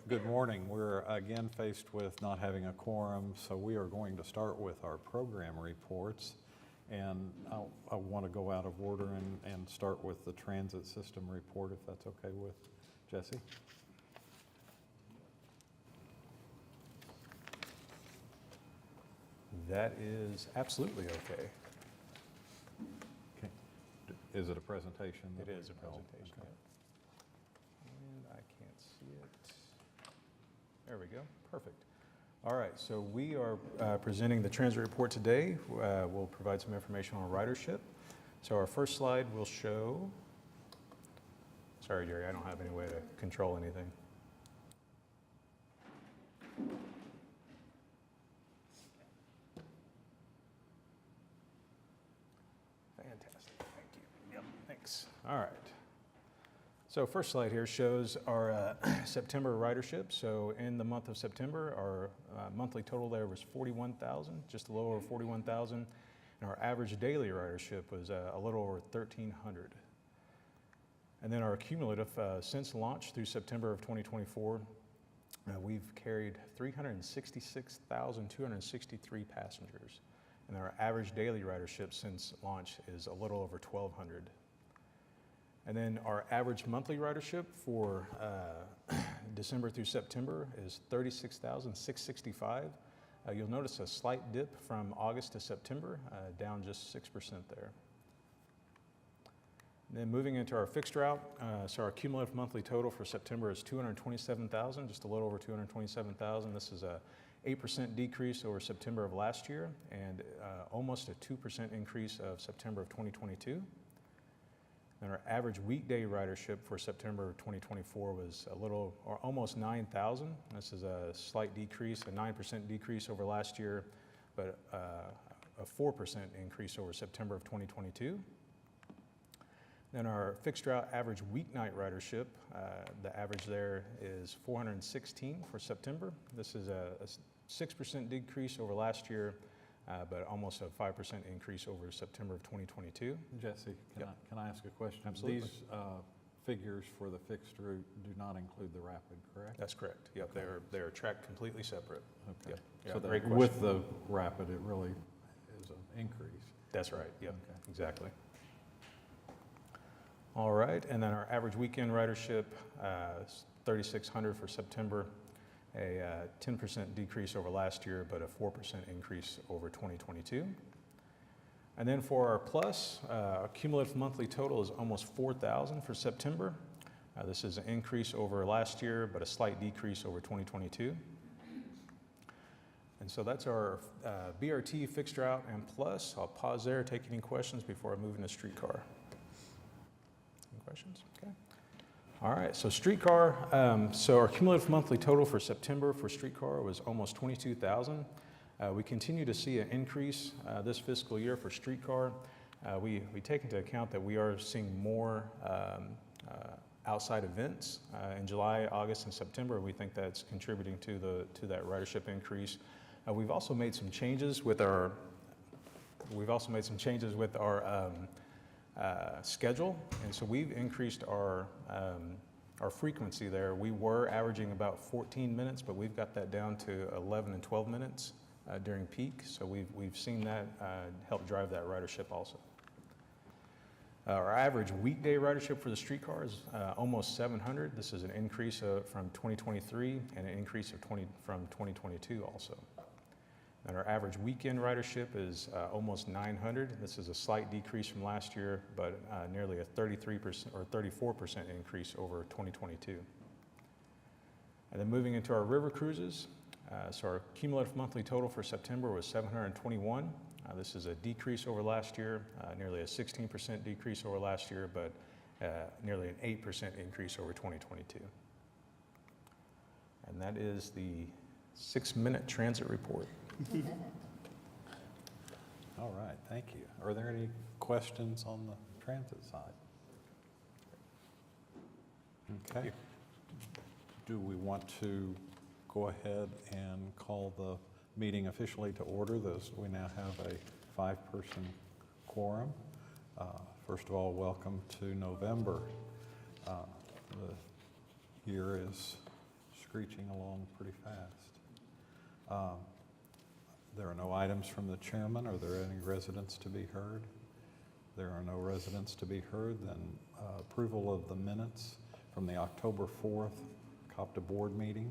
Good morning. We're again faced with not having a quorum, so we are going to start with our program reports. And I want to go out of order and start with the transit system report, if that's okay with Jesse. That is absolutely okay. Okay. Is it a presentation? It is a presentation. Okay. And I can't see it. There we go. Perfect. All right, so we are presenting the transit report today. We'll provide some information on ridership. So our first slide will show, sorry Jerry, I don't have any way to control anything. Fantastic, thank you. Yep, thanks. All right. So first slide here shows our September ridership. So in the month of September, our monthly total there was 41,000, just a little over 41,000. And our average daily ridership was a little over 1,300. And then our cumulative since launch through September of 2024, we've carried 366,263 passengers. And our average daily ridership since launch is a little over 1,200. And then our average monthly ridership for December through September is 36,665. You'll notice a slight dip from August to September, down just 6% there. And then moving into our fixed route, so our cumulative monthly total for September is 227,000, just a little over 227,000. This is a 8% decrease over September of last year and almost a 2% increase of September of 2022. And our average weekday ridership for September of 2024 was a little, or almost 9,000. This is a slight decrease, a 9% decrease over last year, but a 4% increase over September of 2022. Then our fixed route average weeknight ridership, the average there is 416 for September. This is a 6% decrease over last year, but almost a 5% increase over September of 2022. Jesse, can I ask a question? Absolutely. These figures for the fixed route do not include the rapid, correct? That's correct. Yep, Okay. they're tracked completely separate. Okay. Yep. So Great that question. with the rapid, it really is an increase. That's right. Yep. Okay. Exactly. All right, and then our average weekend ridership is 3,600 for September, a 10% decrease over last year, but a 4% increase over 2022. And then for our plus, our cumulative monthly total is almost 4,000 for September. This is an increase over last year, but a slight decrease over 2022. And so that's our BRT fixed route and plus. I'll pause there, take any questions before I move into streetcar. Any questions? Okay. All right, so streetcar, so our cumulative monthly total for September for streetcar was almost 22,000. We continue to see an increase this fiscal year for streetcar. We take into account that we are seeing more outside events in July, August, and September. We think that's contributing to that ridership increase. We've also made some changes with our schedule, and so we've increased our frequency there. We were averaging about 14 minutes, but we've got that down to 11 and 12 minutes during peak. So we've seen that help drive that ridership also. Our average weekday ridership for the streetcar is almost 700. This is an increase from 2023 and an increase of from 2022 also. And our average weekend ridership is almost 900. This is a slight decrease from last year, but nearly a 33% or 34% increase over 2022. And then moving into our river cruises, so our cumulative monthly total for September was 721. This is a decrease over last year, nearly a 16% decrease over last year, but nearly an 8% increase over 2022. And that is the 6-minute transit report. All right, thank you. Are there any questions on the transit side? Okay. Do we want to go ahead and call the meeting officially to order? We now have a 5-person quorum. First of all, welcome to November. The year is screeching along pretty fast. There are no items from the chairman. Are there any residents to be heard? There are no residents to be heard. Then approval of the minutes from the October 4th COPTA board meeting.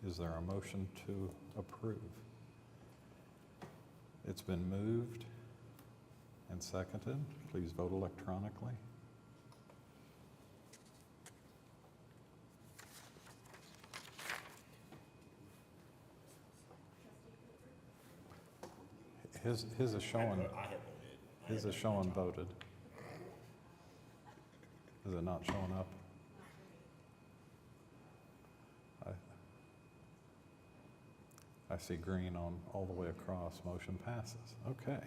Is there a motion to approve? It's been moved and seconded. Please vote electronically. His is showing. His is showing voted. Is it not showing up? I see green on all the way across. Motion passes. Okay.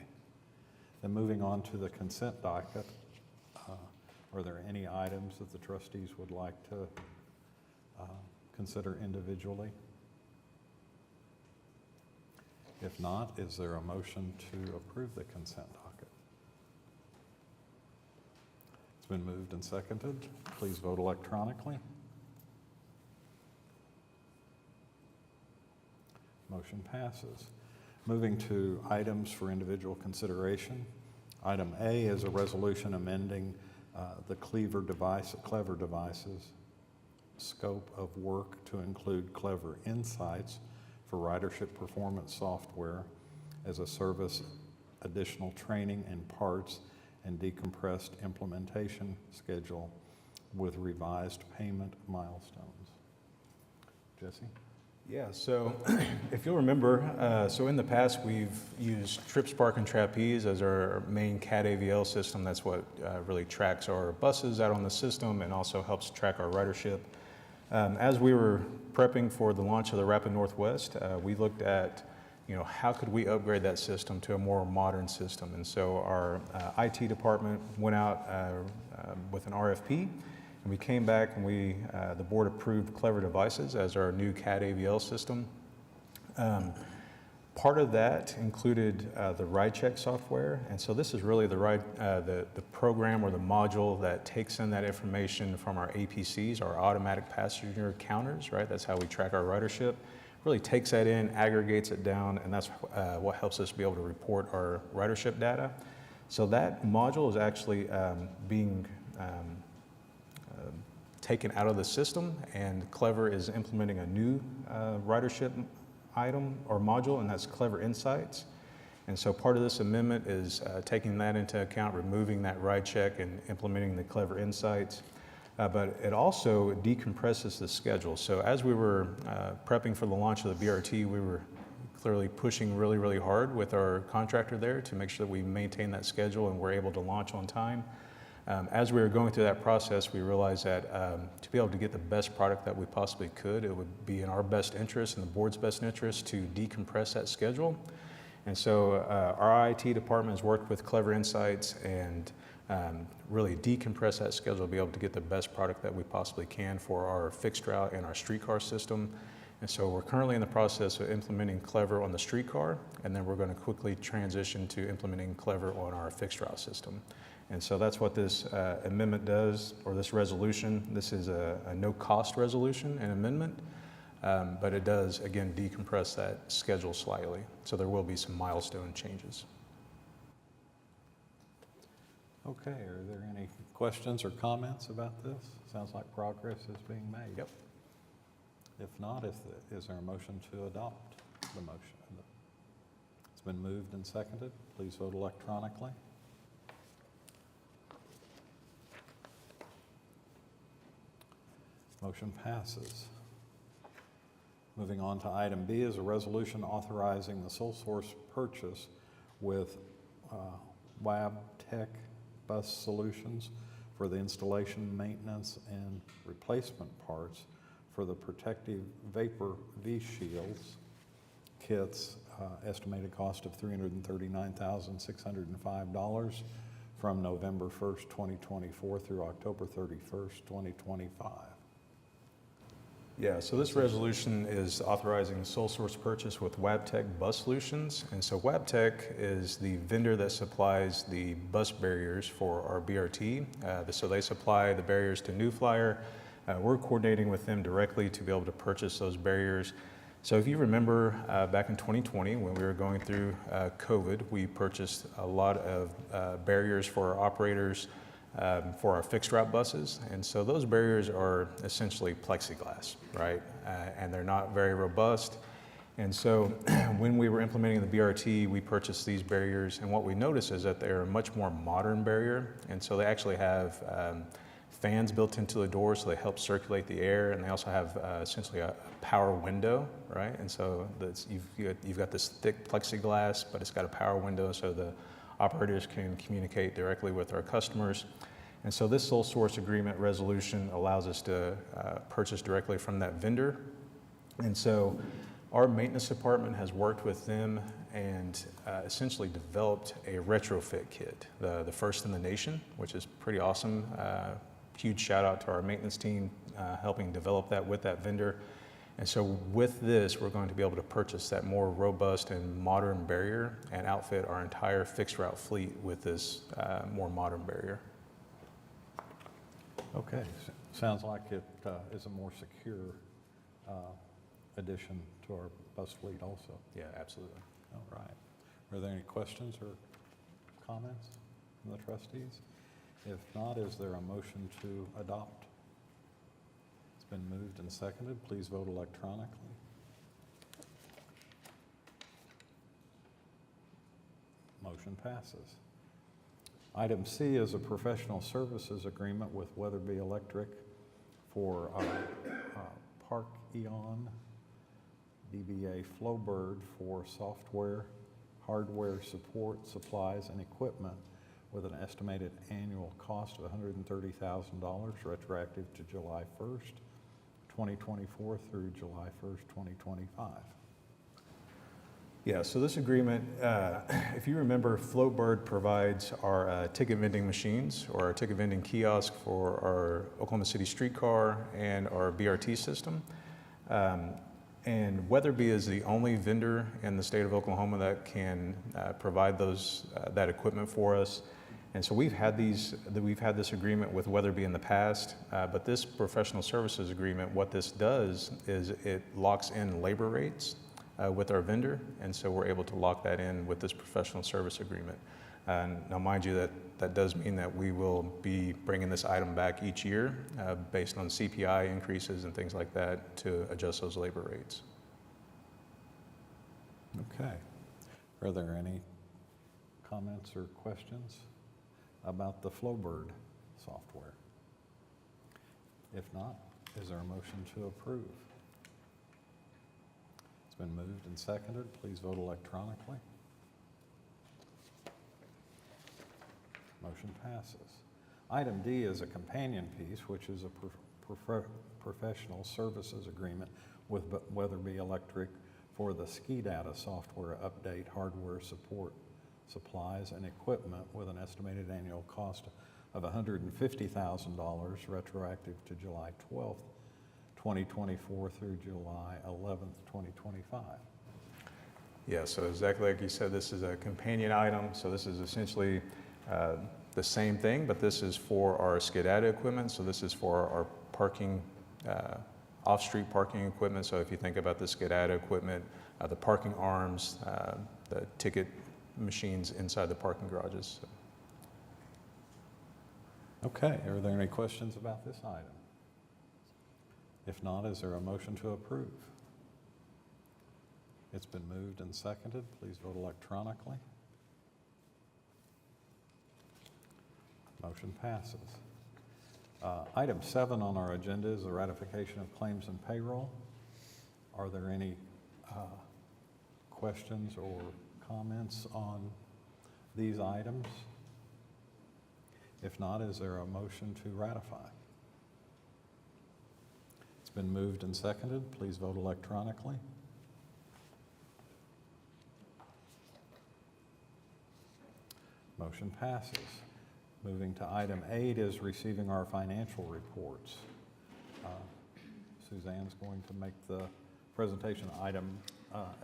Then moving on to the consent docket. Are there any items that the trustees would like to consider individually? If not, is there a motion to approve the consent docket? It's been moved and seconded. Please vote electronically. Motion passes. Moving to items for individual consideration. Item A is a resolution amending the Clever Devices scope of work to include Clever Insights for ridership performance software as a service, additional training and parts, and decompressed implementation schedule with revised payment milestones. Jesse? Yeah, so if you'll remember, so in the past we've used TripSpark and Trapeze as our main CAD AVL system. That's what really tracks our buses out on the system and also helps track our ridership. As we were prepping for the launch of the Rapid Northwest, we looked at, how could we upgrade that system to a more modern system? And so our IT department went out with an RFP. And we came back and the board approved Clever Devices as our new CAD AVL system. Part of that included the RideCheck software. And so this is really the program or the module that takes in that information from our APCs, our automatic passenger counters, right? That's how we track our ridership. Really takes that in, aggregates it down, and that's what helps us be able to report our ridership data. So that module is actually being taken out of the system, and Clever is implementing a new ridership item or module, and that's Clever Insights. And so part of this amendment is taking that into account, removing that RideCheck and implementing the Clever Insights. But it also decompresses the schedule. So as we were prepping for the launch of the BRT, we were clearly pushing really, really hard with our contractor there to make sure that we maintain that schedule and we're able to launch on time. As we were going through that process, we realized that to be able to get the best product that we possibly could, it would be in our best interest and the board's best interest to decompress that schedule. And so our IT department has worked with Clever Insights and really decompress that schedule to be able to get the best product that we possibly can for our fixed route and our streetcar system. And so we're currently in the process of implementing Clever on the streetcar, and then we're going to quickly transition to implementing Clever on our fixed route system. And so that's what this amendment does, or this resolution. This is a no-cost resolution and amendment, but it does, again, decompress that schedule slightly. So there will be some milestone changes. Okay, are there any questions or comments about this? Sounds like progress is being made. Yep. If not, is there a motion to adopt the motion? It's been moved and seconded. Please vote electronically. Motion passes. Moving on to item B is a resolution authorizing the sole source purchase with Wabtec Bus Solutions for the installation, maintenance, and replacement parts for the protective vapor V-shields kits, estimated cost of $339,605 from November 1st, 2024 through October 31st, 2025. Yeah, so this resolution is authorizing sole source purchase with Wabtec Bus Solutions. And so Wabtec is the vendor that supplies the bus barriers for our BRT. So they supply the barriers to New Flyer, We're coordinating with them directly to be able to purchase those barriers. So if you remember back in 2020 when we were going through COVID, we purchased a lot of barriers for our operators for our fixed route buses. And so those barriers are essentially plexiglass, right? And they're not very robust. And so when we were implementing the BRT, we purchased these barriers. And what we noticed is that they're a much more modern barrier. And so they actually have fans built into the door, so they help circulate the air. And they also have essentially a power window, right? And so you've got this thick plexiglass, but it's got a power window so the operators can communicate directly with our customers. And so this sole source agreement resolution allows us to purchase directly from that vendor. And so our maintenance department has worked with them and essentially developed a retrofit kit, the first in the nation, which is pretty awesome. Huge shout out to our maintenance team helping develop that with that vendor. And so with this, we're going to be able to purchase that more robust and modern barrier and outfit our entire fixed route fleet with this more modern barrier. Okay, sounds like it is a more secure addition to our bus fleet also. Yeah, absolutely. All right. Are there any questions or comments from the trustees? If not, is there a motion to adopt? It's been moved and seconded. Please vote electronically. Motion passes. Item C is a professional services agreement with Weatherby Electric for Park Eon DBA Flowbird for software, hardware support, supplies, and equipment with an estimated annual cost of $130,000 retroactive to July 1st, 2024 through July 1st, 2025. Yeah, so this agreement, if you remember, Flowbird provides our ticket vending machines or our ticket vending kiosk for our Oklahoma City streetcar and our BRT system. And Weatherby is the only vendor in the state of Oklahoma that can provide that equipment for us. And so we've had this agreement with Weatherby in the past, but this professional services agreement, what this does is it locks in labor rates with our vendor, and so we're able to lock that in with this professional service agreement. Now, mind you, that does mean that we will be bringing this item back each year based on CPI increases and things like that to adjust those labor rates. Okay. Are there any comments or questions about the Flowbird software? If not, is there a motion to approve? It's been moved and seconded. Please vote electronically. Motion passes. Item D is a companion piece, which is a professional services agreement with Weatherby Electric for the SKIDATA software update, hardware support, supplies, and equipment with an estimated annual cost of $150,000 retroactive to July 12th, 2024 through July 11th, 2025. Yeah, so exactly like you said, this is a companion item. So this is essentially the same thing, but this is for our SKIDATA equipment. So this is for our parking, off-street parking equipment. So if you think about the SKIDATA equipment, the parking arms, the ticket machines inside the parking garages. So. Okay, are there any questions about this item? If not, is there a motion to approve? It's been moved and seconded. Please vote electronically. Motion passes. Item 7 on our agenda is the ratification of claims and payroll. Are there any questions or comments on these items? If not, is there a motion to ratify? It's been moved and seconded. Please vote electronically. Motion passes. Moving to item 8 is receiving our financial reports. Suzanne's going to make the presentation. Item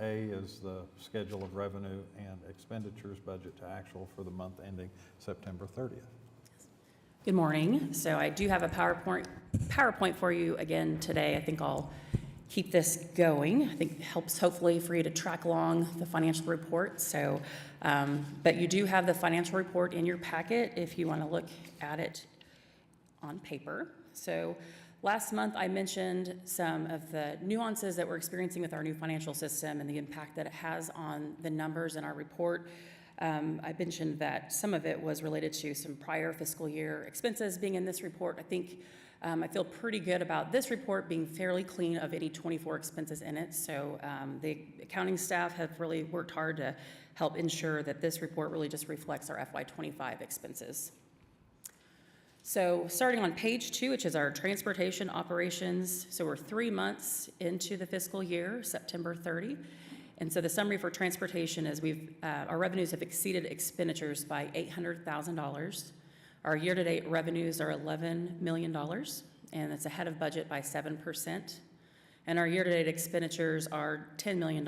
A is the schedule of revenue and expenditures budget to actual for the month ending September 30th. Good morning. So I do have a PowerPoint for you again today. I think I'll keep this going. I think it helps hopefully for you to track along the financial report. So, but you do have the financial report in your packet if you want to look at it on paper. So last month I mentioned some of the nuances that we're experiencing with our new financial system and the impact that it has on the numbers in our report. I mentioned that some of it was related to some prior fiscal year expenses being in this report. I feel pretty good about this report being fairly clean of any 24 expenses in it. So the accounting staff have really worked hard to help ensure that this report really just reflects our FY25 expenses. So starting on page 2, which is our transportation operations. So we're 3 months into the fiscal year, September 30. And so the summary for transportation is our revenues have exceeded expenditures by $800,000. Our year-to-date revenues are $11 million, and it's ahead of budget by 7%. And our year-to-date expenditures are $10 million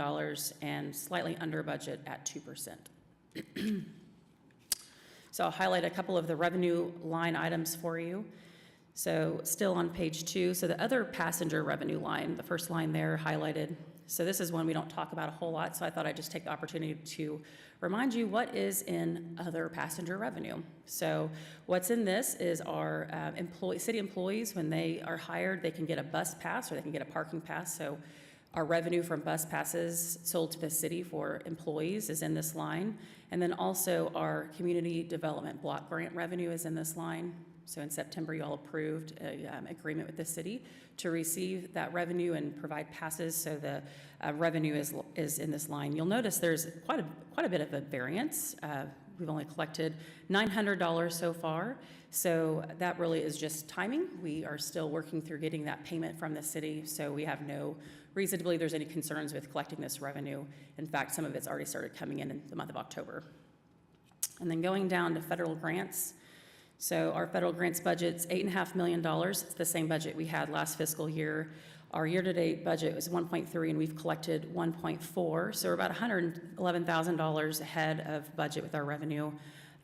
and slightly under budget at 2%. So I'll highlight a couple of the revenue line items for you. So still on page 2, so the other passenger revenue line, the first line there highlighted. So this is one we don't talk about a whole lot, so I thought I'd just take the opportunity to remind you what is in other passenger revenue. So what's in this is our city employees, when they are hired, they can get a bus pass or they can get a parking pass. So our revenue from bus passes sold to the city for employees is in this line. And then also our community development block grant revenue is in this line. So in September, you all approved an agreement with the city to receive that revenue and provide passes. So the revenue is in this line. You'll notice there's quite a bit of a variance. We've only collected $900 so far. So that really is just timing. We are still working through getting that payment from the city. So we have no reason to believe there's any concerns with collecting this revenue. In fact, some of it's already started coming in the month of October. And then going down to federal grants. So our federal grants budget's $8.5 million. It's the same budget we had last fiscal year. Our year-to-date budget was 1.3, and we've collected 1.4. So we're about $111,000 ahead of budget with our revenue,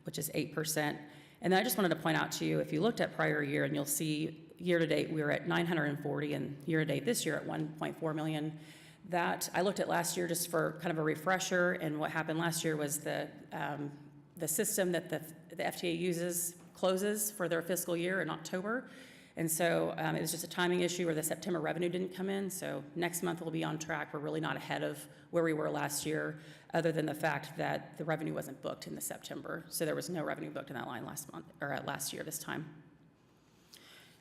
which is 8%. And then I just wanted to point out to you, if you looked at prior year, and you'll see year-to-date we were at 940, and year-to-date this year at 1.4 million. That I looked at last year just for kind of a refresher, and what happened last year was the system that the FTA uses closes for their fiscal year in October. And so it was just a timing issue where the September revenue didn't come in. So next month we'll be on track. We're really not ahead of where we were last year, other than the fact that the revenue wasn't booked in the September. So there was no revenue booked in that line last year this time.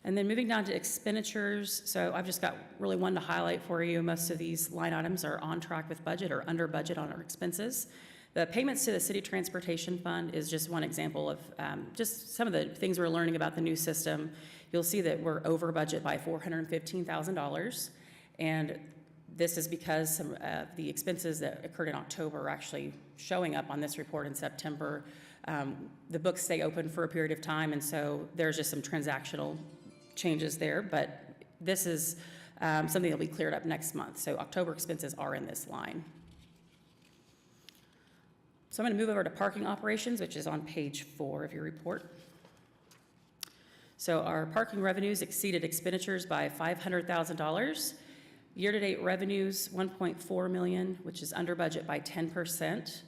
And then moving down to expenditures. So I've just got really one to highlight for you. Most of these line items are on track with budget or under budget on our expenses. The payments to the City Transportation Fund is just one example of just some of the things we're learning about the new system. You'll see that we're over budget by $415,000, and this is because some of the expenses that occurred in October are actually showing up on this report in September. The books stay open for a period of time, and so there's just some transactional changes there, but this is something that will be cleared up next month. So October expenses are in this line. So I'm going to move over to parking operations, which is on page 4 of your report. So our parking revenues exceeded expenditures by $500,000. Year-to-date revenues, $1.4 million, which is under budget by 10%.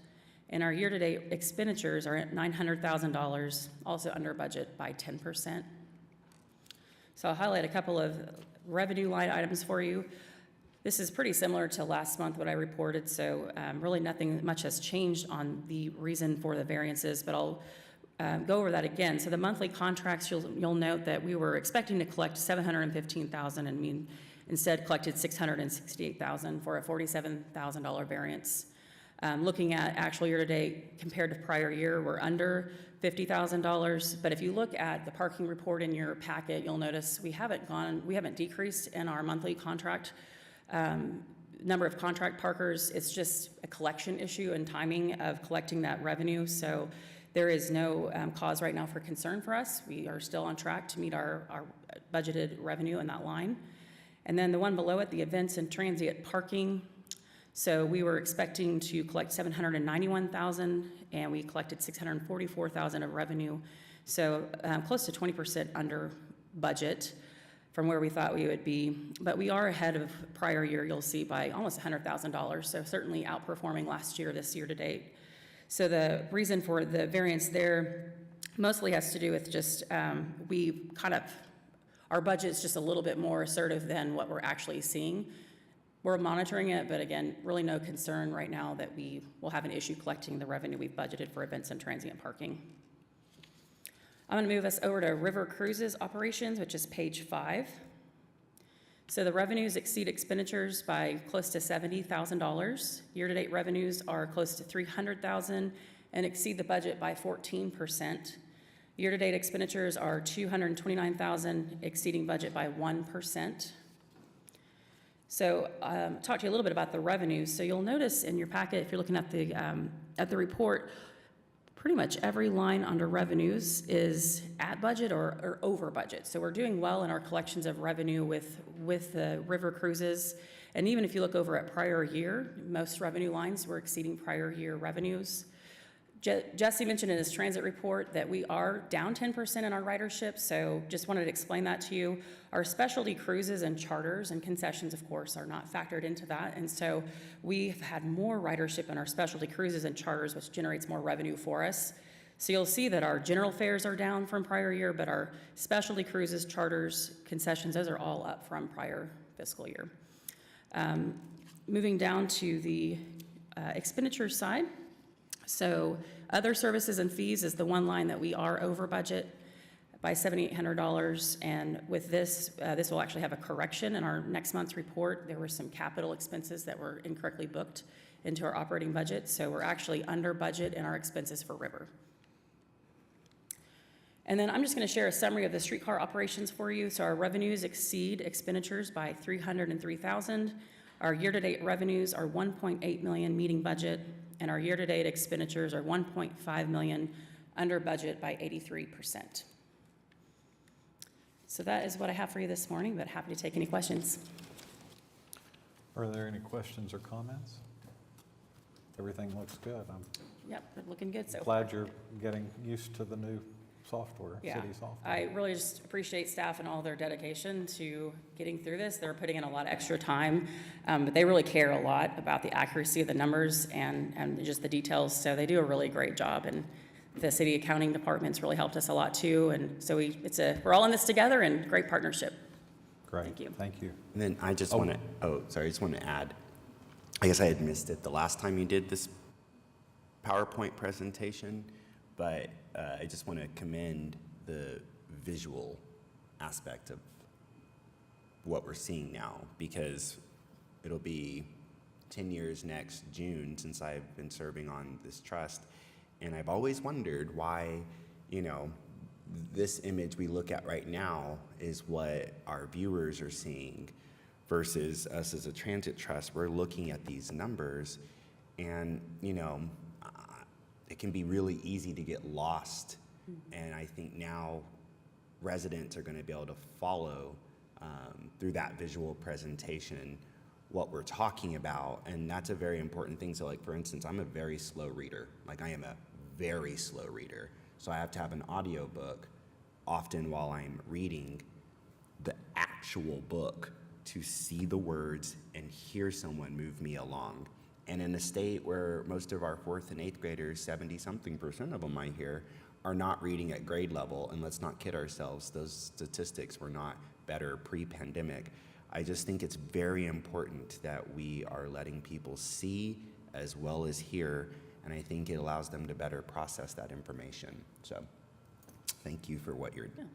And our year-to-date expenditures are at $900,000, also under budget by 10%. So I'll highlight a couple of revenue line items for you. This is pretty similar to last month, what I reported, so really nothing much has changed on the reason for the variances, but I'll go over that again. So the monthly contracts, you'll note that we were expecting to collect $715,000, and we instead collected $668,000 for a $47,000 variance. Looking at actual year-to-date compared to prior year, we're under $50,000, but if you look at the parking report in your packet, you'll notice we haven't decreased in our monthly contract number of contract parkers. It's just a collection issue and timing of collecting that revenue. So there is no cause right now for concern for us. We are still on track to meet our budgeted revenue in that line. And then the one below it, the events and transient parking. So we were expecting to collect $791,000, and we collected $644,000 of revenue. So close to 20% under budget from where we thought we would be. But we are ahead of prior year, you'll see, by almost $100,000. So certainly outperforming last year, this year to date. So the reason for the variance there mostly has to do with just our budget's just a little bit more assertive than what we're actually seeing. We're monitoring it, but again, really no concern right now that we will have an issue collecting the revenue we've budgeted for events and transient parking. I'm going to move us over to River Cruises operations, which is page 5. So the revenues exceed expenditures by close to $70,000. Year-to-date revenues are close to $300,000 and exceed the budget by 14%. Year-to-date expenditures are $229,000, exceeding budget by 1%. So talk to you a little bit about the revenues. So you'll notice in your packet, if you're looking at the report, pretty much every line under revenues is at budget or over budget. So we're doing well in our collections of revenue with the River Cruises. And even if you look over at prior year, most revenue lines were exceeding prior year revenues. Jesse mentioned in his transit report that we are down 10% in our ridership, so just wanted to explain that to you. Our specialty cruises and charters and concessions, of course, are not factored into that, and so we've had more ridership in our specialty cruises and charters, which generates more revenue for us. So you'll see that our general fares are down from prior year, but our specialty cruises, charters, concessions, those are all up from prior fiscal year. Moving down to the expenditure side. So other services and fees is the one line that we are over budget by $7,800. And with this, this will actually have a correction in our next month's report. There were some capital expenses that were incorrectly booked into our operating budget. So we're actually under budget in our expenses for River. And then I'm just going to share a summary of the streetcar operations for you. So our revenues exceed expenditures by $303,000. Our year-to-date revenues are $1.8 million, meeting budget. And our year-to-date expenditures are $1.5 million, under budget by 83%. So that is what I have for you this morning, but happy to take any questions. Are there any questions or comments? Everything looks good. I'm Yep, they're looking good so far. glad you're getting used to the new software, Yeah, city software. I really just appreciate staff and all their dedication to getting through this. They're putting in a lot of extra time, but they really care a lot about the accuracy of the numbers and just the details. So they do a really great job, and the city accounting department's really helped us a lot too. And so we're all in this together, and great partnership. Great. Thank you. Thank you. And then I just want to, I just want to add, I guess I had missed it the last time you did this PowerPoint presentation, but I just want to commend the visual aspect of what we're seeing now, because it'll be 10 years next June since I've been serving on this trust, and I've always wondered why, this image we look at right now is what our viewers are seeing versus us as a transit trust. We're looking at these numbers, and it can be really easy to get lost. And I think now residents are going to be able to follow through that visual presentation what we're talking about, and that's a very important thing. So, like, for instance, I'm a very slow reader. Like, I am a very slow reader, so I have to have an audio book often while I'm reading the actual book to see the words and hear someone move me along. And in a state where most of our 4th and 8th graders, 70-something% of them I hear, are not reading at grade level, and let's not kid ourselves, those statistics were not better pre-pandemic. I just think it's very important that we are letting people see as well as hear, and I think it allows them to better process that information. So thank you for what you're doing.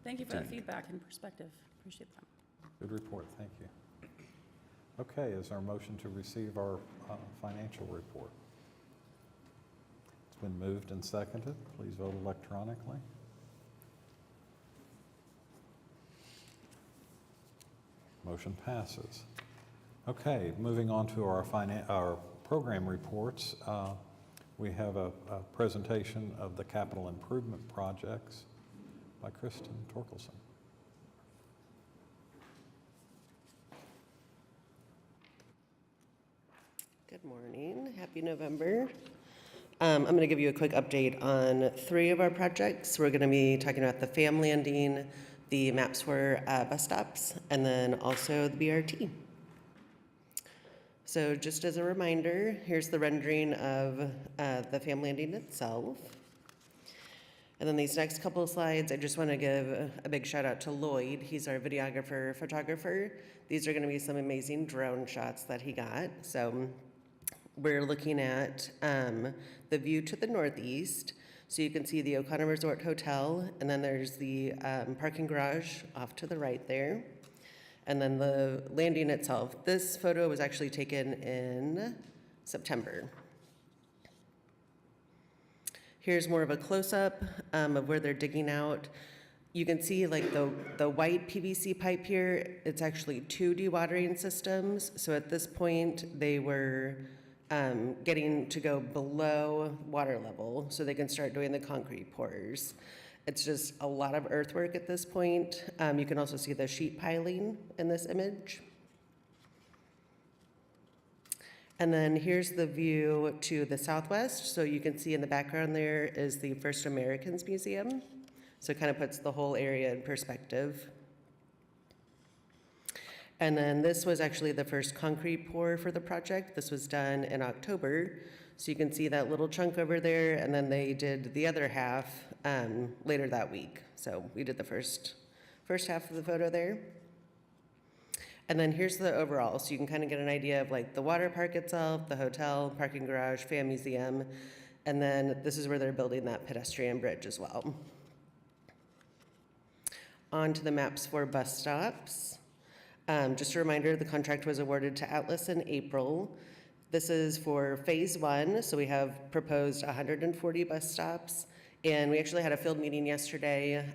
Thank you for the feedback and perspective. Appreciate that. Good report. Thank you. Okay, is our motion to receive our financial report? It's been moved and seconded. Please vote electronically. Motion passes. Okay, moving on to our program reports. We have a presentation of the capital improvement projects by Kristen Torkelson. Good morning. Happy November. I'm going to give you a quick update on 3 of our projects. We're going to be talking about the FAM Landing, the maps for bus stops, and then also the BRT. So just as a reminder, here's the rendering of the FAM Landing itself. And then these next couple of slides, I just want to give a big shout out to Lloyd. He's our videographer, photographer. These are going to be some amazing drone shots that he got. So we're looking at the view to the northeast. So you can see the O'Connor Resort Hotel, and then there's the parking garage off to the right there. And then the landing itself. This photo was actually taken in September. Here's more of a close-up of where they're digging out. You can see like the white PVC pipe here, it's actually 2 dewatering systems. So at this point, they were getting to go below water level so they can start doing the concrete pours. It's just a lot of earthwork at this point. You can also see the sheet piling in this image. And then here's the view to the southwest. So you can see in the background there is the First Americans Museum. So it kind of puts the whole area in perspective. And then this was actually the first concrete pour for the project. This was done in October. So you can see that little chunk over there, and then they did the other half later that week. So we did the first half of the photo there. And then here's the overall, so you can kind of get an idea of like the water park itself, the hotel, parking garage, FAM Museum, and then this is where they're building that pedestrian bridge as well. On to the maps for bus stops. Just a reminder, the contract was awarded to Atlas in April. This is for phase 1, so we have proposed 140 bus stops. And we actually had a field meeting yesterday.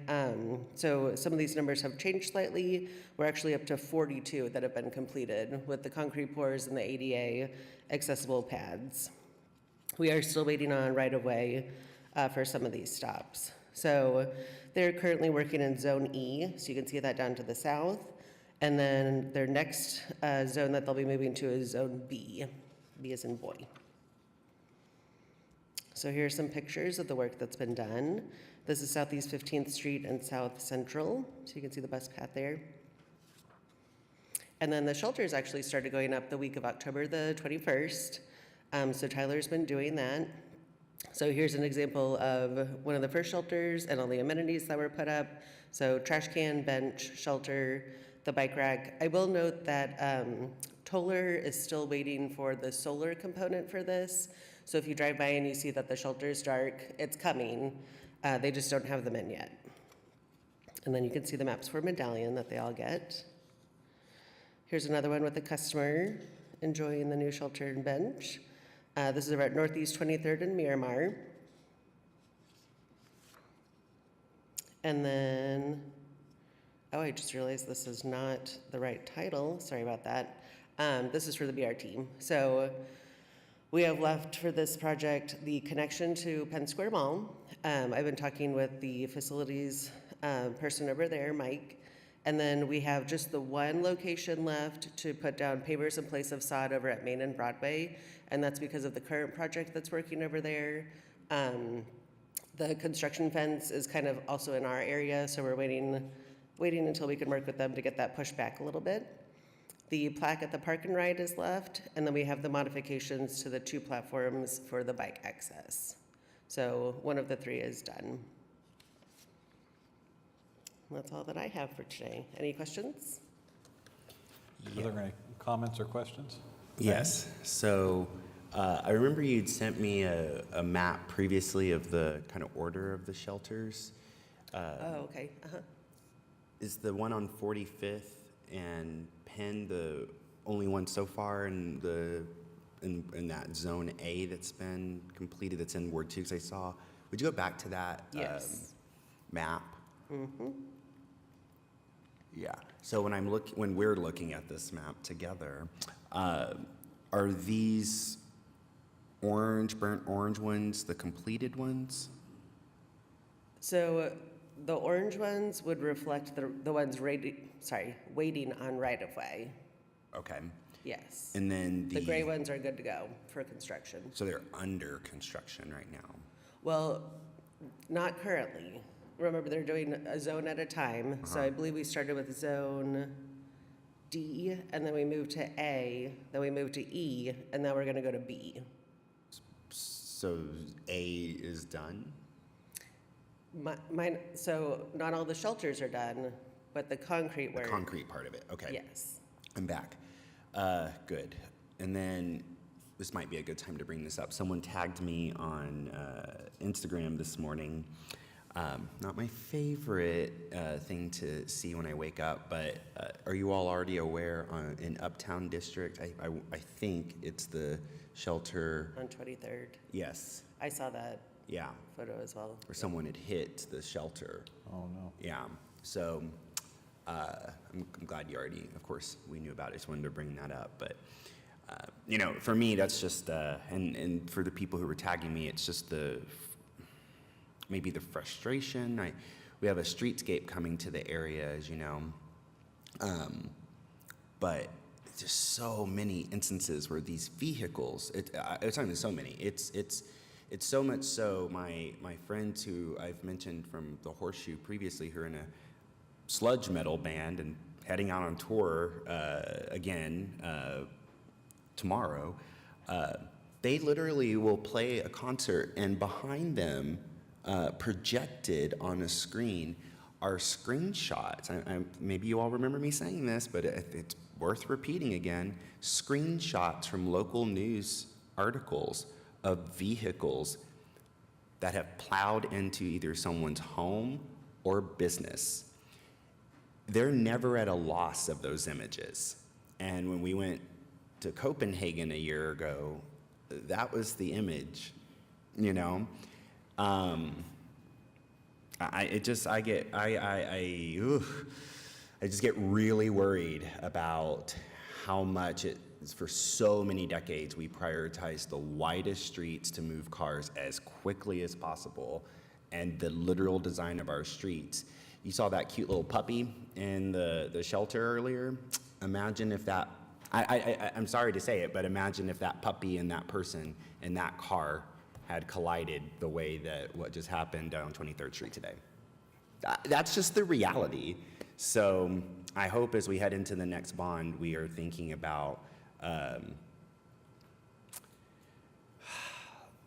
So some of these numbers have changed slightly. We're actually up to 42 that have been completed with the concrete pours and the ADA accessible pads. We are still waiting on right-of-way for some of these stops. So they're currently working in Zone E, so you can see that down to the south. And then their next zone that they'll be moving to is Zone B. B as in boy. So here are some pictures of the work that's been done. This is Southeast 15th Street and South Central, so you can see the bus path there. And then the shelters actually started going up the week of October the 21st. So Tyler's been doing that. So here's an example of one of the first shelters and all the amenities that were put up. So trash can, bench, shelter, the bike rack. I will note that Toller is still waiting for the solar component for this. So if you drive by and you see that the shelter is dark, it's coming. They just don't have them in yet. And then you can see the maps for Medallion that they all get. Here's another one with the customer enjoying the new shelter and bench. This is about Northeast 23rd and Miramar. And then, oh, I just realized this is not the right title. Sorry about that. This is for the BRT. So we have left for this project the connection to Penn Square Mall. I've been talking with the facilities person over there, Mike, and then we have just the one location left to put down pavers in place of sod over at Main and Broadway, and that's because of the current project that's working over there. The construction fence is kind of also in our area, so we're waiting until we can work with them to get that pushed back a little bit. The plaque at the park and ride is left, and then we have the modifications to the 2 platforms for the bike access. So one of the 3 is done. That's all that I have for today. Any questions? Are there any comments or questions? Yes. So I remember you'd sent me a map previously of the kind of order of the shelters. Oh, okay. Is the one on 45th and Penn the only one so far in that Zone A that's been completed, that's in Ward 2? Because I saw, would you go back to that Yes. map? Mm-hmm. Yeah. So when we're looking at this map together, are these burnt orange ones the completed ones? So the orange ones would reflect the ones waiting on right-of-way. Okay. Yes. And then The gray ones are good to go for construction. So they're under construction right now. Well, not currently. Remember, they're doing a zone at a time. So I believe we started with zone D, and then we moved to A, then we moved to E, and now we're gonna go to B. So A is done? Mine, so not all the shelters are done, but the concrete The work. concrete part of it, okay. Yes. I'm back. Good. And then, this might be a good time to bring this up. Someone tagged me on Instagram this morning. Not my favorite thing to see when I wake up, but are you all already aware in Uptown District? I think it's the shelter. On 23rd. Yes. I saw that Yeah. photo as well. Where someone had hit the shelter. Oh, no. Yeah. So I'm glad you already, of course, we knew about it. I just wanted to bring that up. But, for me, that's just, and for the people who were tagging me, it's just maybe the frustration. We have a streetscape coming to the area, as you know. But just so many instances where these vehicles, it's not even so many. It's so much so, my friends who I've mentioned from the Horseshoe previously, who are in a sludge metal band and heading out on tour again tomorrow, they literally will play a concert, and behind them, projected on a screen, are screenshots. Maybe you all remember me saying this, but it's worth repeating again. Screenshots from local news articles of vehicles that have plowed into either someone's home or business. They're never at a loss of those images. And when we went to Copenhagen a year ago, that was the image, I just get really worried about how much for so many decades we prioritized the widest streets to move cars as quickly as possible, and the literal design of our streets. You saw that cute little puppy in the shelter earlier. Imagine if that, I'm sorry to say it, but imagine if that puppy and that person in that car had collided the way that what just happened on 23rd Street today. That's just the reality. So I hope as we head into the next bond, we are thinking about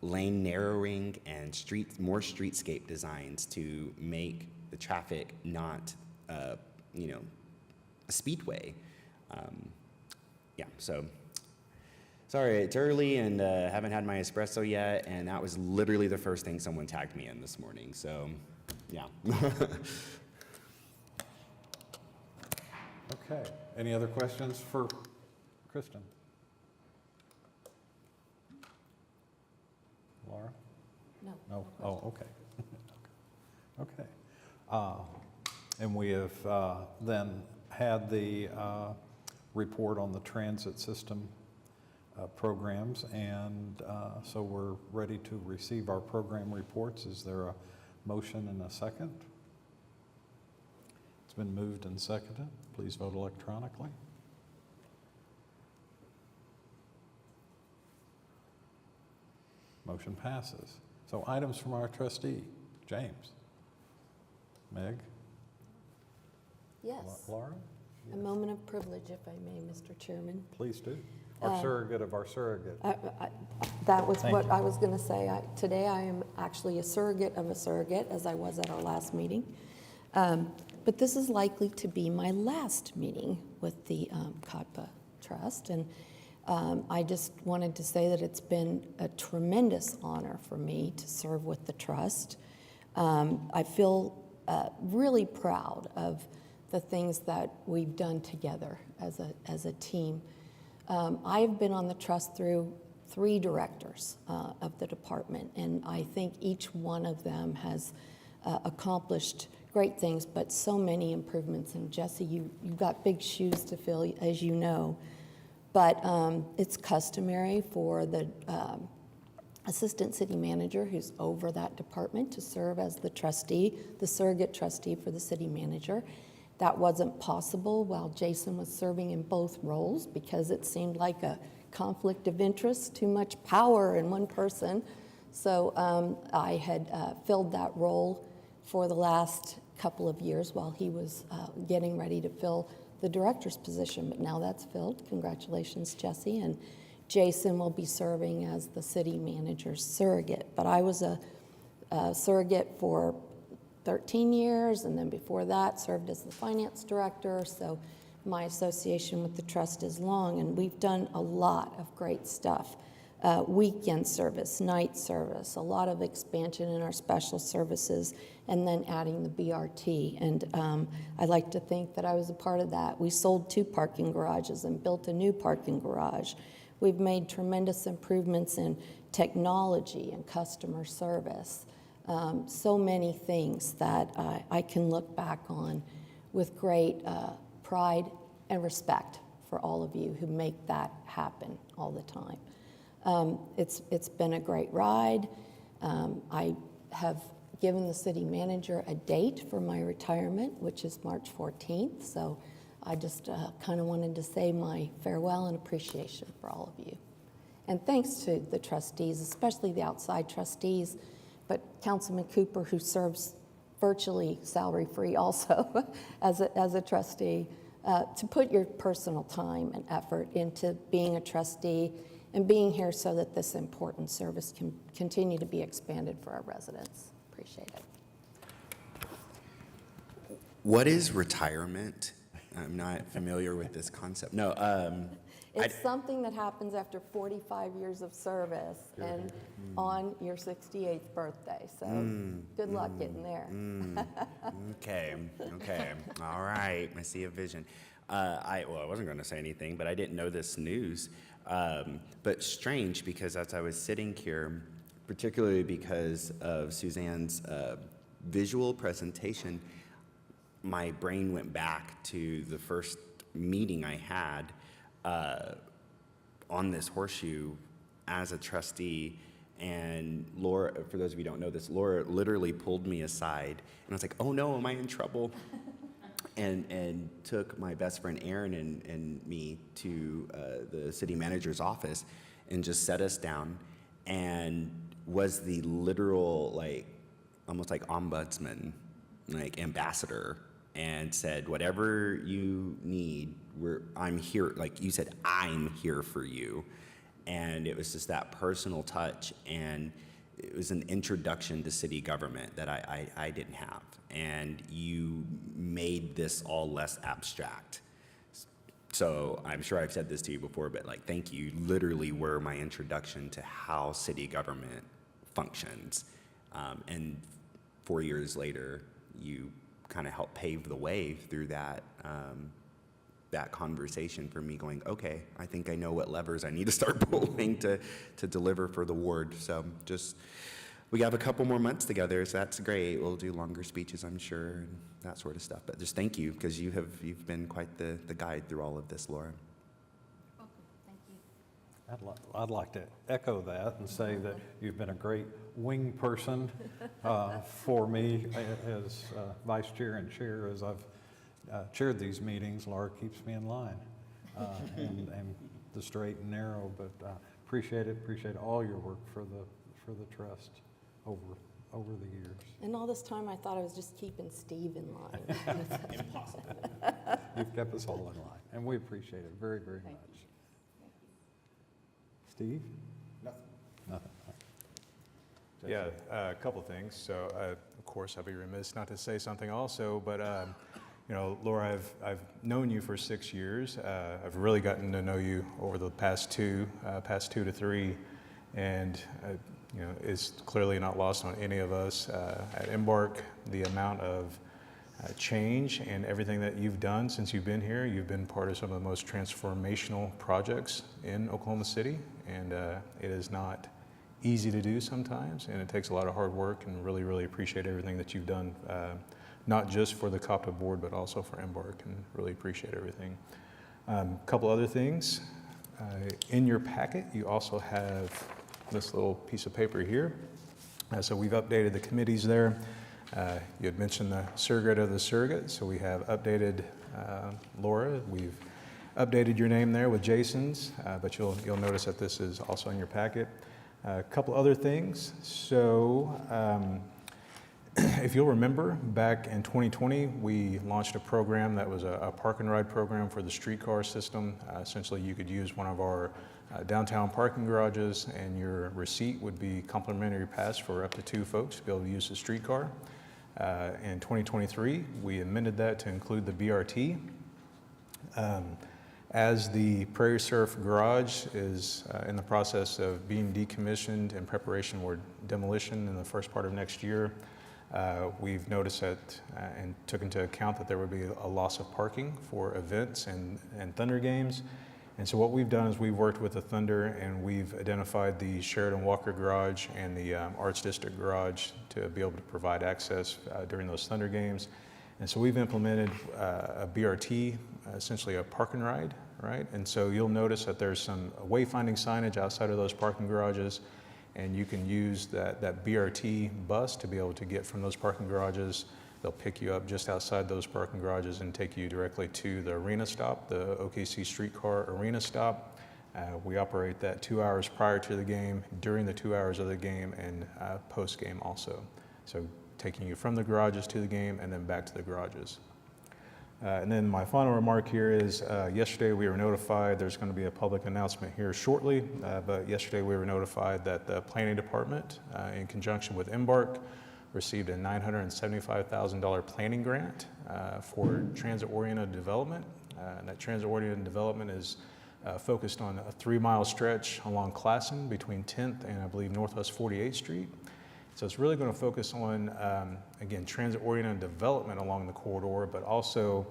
lane narrowing and more streetscape designs to make the traffic not, a speedway. So sorry, it's early and haven't had my espresso yet, and that was literally the first thing someone tagged me in this morning. So, yeah. Okay. Any other questions for Kristen? Laura? No. No? Oh, okay. Okay. And we have then had the report on the transit system programs, and so we're ready to receive our program reports. Is there a motion and a second? It's been moved and seconded. Please vote electronically. Motion passes. So items from our trustee. James? Meg? Yes, Laura? a moment of privilege, if I may, Mr. Chairman. Please do. Our surrogate of our surrogate. That was Thank what you. I was going to say. Today, I am actually a surrogate of a surrogate, as I was at our last meeting. But this is likely to be my last meeting with the COTPA Trust. And I just wanted to say that it's been a tremendous honor for me to serve with the Trust. I feel really proud of the things that we've done together as a team. I've been on the Trust through 3 directors of the department, and I think each one of them has accomplished great things, but so many improvements. And Jesse, you've got big shoes to fill, as you know. But it's customary for the assistant city manager who's over that department to serve as the trustee, the surrogate trustee for the city manager. That wasn't possible while Jason was serving in both roles because it seemed like a conflict of interest, too much power in one person. So I had filled that role for the last couple of years while he was getting ready to fill the director's position, but now that's filled. Congratulations, Jesse. And Jason will be serving as the city manager's surrogate. But I was a surrogate for 13 years, and then before that served as the finance director. So my association with the trust is long, and we've done a lot of great stuff. Weekend service, night service, a lot of expansion in our special services, and then adding the BRT. And I like to think that I was a part of that. We sold 2 parking garages and built a new parking garage. We've made tremendous improvements in technology and customer service. So many things that I can look back on with great pride and respect for all of you who make that happen all the time. It's been a great ride. I have given the city manager a date for my retirement, which is March 14th. So I just kind of wanted to say my farewell and appreciation for all of you. And thanks to the trustees, especially the outside trustees, but Councilman Cooper, who serves virtually salary-free also as a trustee, to put your personal time and effort into being a trustee and being here so that this important service can continue to be expanded for our residents. Appreciate it. What is retirement? I'm not familiar with this concept. No, It's something that happens after 45 years of service and on your 68th birthday. So good luck getting there. Okay, all right, I see a vision. I wasn't going to say anything, but I didn't know this news. But strange, because as I was sitting here, particularly because of Suzanne's visual presentation, my brain went back to the first meeting I had on this horseshoe as a trustee. And Laura, for those of you who don't know this, Laura literally pulled me aside and I was like, oh no, am I in trouble? And took my best friend Aaron and me to the city manager's office and just set us down and was the literal, like, almost like ombudsman, like ambassador, and said, whatever you need, I'm here. Like you said, I'm here for you. And it was just that personal touch, and it was an introduction to city government that I didn't have. And you made this all less abstract. So I'm sure I've said this to you before, but like, thank you. You literally were my introduction to how city government functions. And 4 years later, you kind of helped pave the way through that that conversation for me going, okay, I think I know what levers I need to start pulling to deliver for the ward. So just, we have a couple more months together, so that's great. We'll do longer speeches, I'm sure, and that sort of stuff. But just thank you, because you've been quite the guide through all of this, Laura. I'd like to echo that and say that you've been a great wing person for me as vice chair and chair. As I've chaired these meetings, Laura keeps me in line and the straight and narrow. But appreciate all your work for the trust over the years. And all this time, I thought I was just keeping Steve in line. Impossible. You've kept us all in line, and we appreciate it very, very much. Steve? Nothing. Yeah, a couple things. So, of course, I'd be remiss not to say something also, but you know, Laura, I've known you for 6 years. I've really gotten to know you over the past two to three, and you know, it's clearly not lost on any of us at Embark the amount of change and everything that you've done since you've been here. You've been part of some of the most transformational projects in Oklahoma City, and it is not easy to do sometimes, and it takes a lot of hard work, and really, really appreciate everything that you've done, not just for the COPTA board, but also for Embark, and really appreciate everything. A couple other things. In your packet, you also have this little piece of paper here. So we've updated the committees there. You had mentioned the surrogate of the surrogate, so we have updated Laura. We've updated your name there with Jason's, but you'll notice that this is also in your packet. A couple other things. So if you'll remember, back in 2020, we launched a program that was a park and ride program for the streetcar system. Essentially, you could use one of our downtown parking garages, and your receipt would be complimentary pass for up to 2 folks to be able to use the streetcar. In 2023, we amended that to include the BRT. As the Prairie Surf Garage is in the process of being decommissioned in preparation for demolition in the first part of next year, we've noticed that and took into account that there would be a loss of parking for events and Thunder games. And so what we've done is we've worked with the Thunder, and we've identified the Sheridan Walker Garage and the Arts District Garage to be able to provide access during those Thunder games. And so we've implemented a BRT, essentially a park and ride, right? And so you'll notice that there's some wayfinding signage outside of those parking garages, and you can use that BRT bus to be able to get from those parking garages. They'll pick you up just outside those parking garages and take you directly to the arena stop, the OKC Streetcar Arena stop. We operate that 2 hours prior to the game, during the 2 hours of the game, and post-game also. So taking you from the garages to the game and then back to the garages. And then my final remark here is yesterday we were notified, there's going to be a public announcement here shortly, but yesterday we were notified that the planning department, in conjunction with Embark, received a $975,000 planning grant for transit-oriented development. And that transit-oriented development is focused on a 3-mile stretch along Classen between 10th and I believe Northwest 48th Street. So it's really going to focus on, again, transit-oriented development along the corridor, but also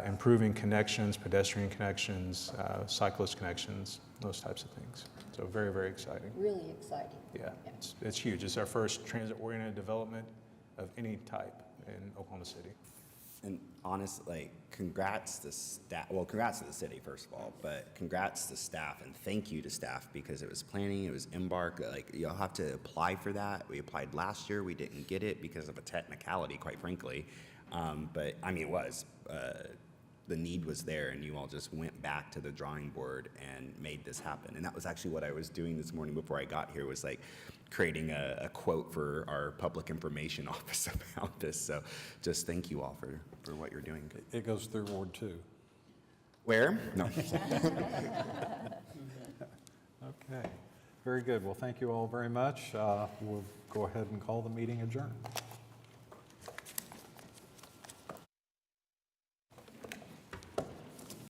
improving connections, pedestrian connections, cyclist connections, those types of things. So very, very exciting. Really exciting. Yeah, it's huge. It's our first transit-oriented development of any type in Oklahoma City. And honestly, congrats to staff. Well, congrats to the city, first of all, but congrats to staff, and thank you to staff, because it was planning, it was Embark. Like, you'll have to apply for that. We applied last year. We didn't get it because of a technicality, quite frankly. But I mean, it was. The need was there, and you all just went back to the drawing board and made this happen. And that was actually what I was doing this morning before I got here, was like creating a quote for our public information office about this. So just thank you all for what you're doing. It goes through Ward 2. Where? No. Okay, very good. Well, thank you all very much. We'll go ahead and call the meeting adjourned.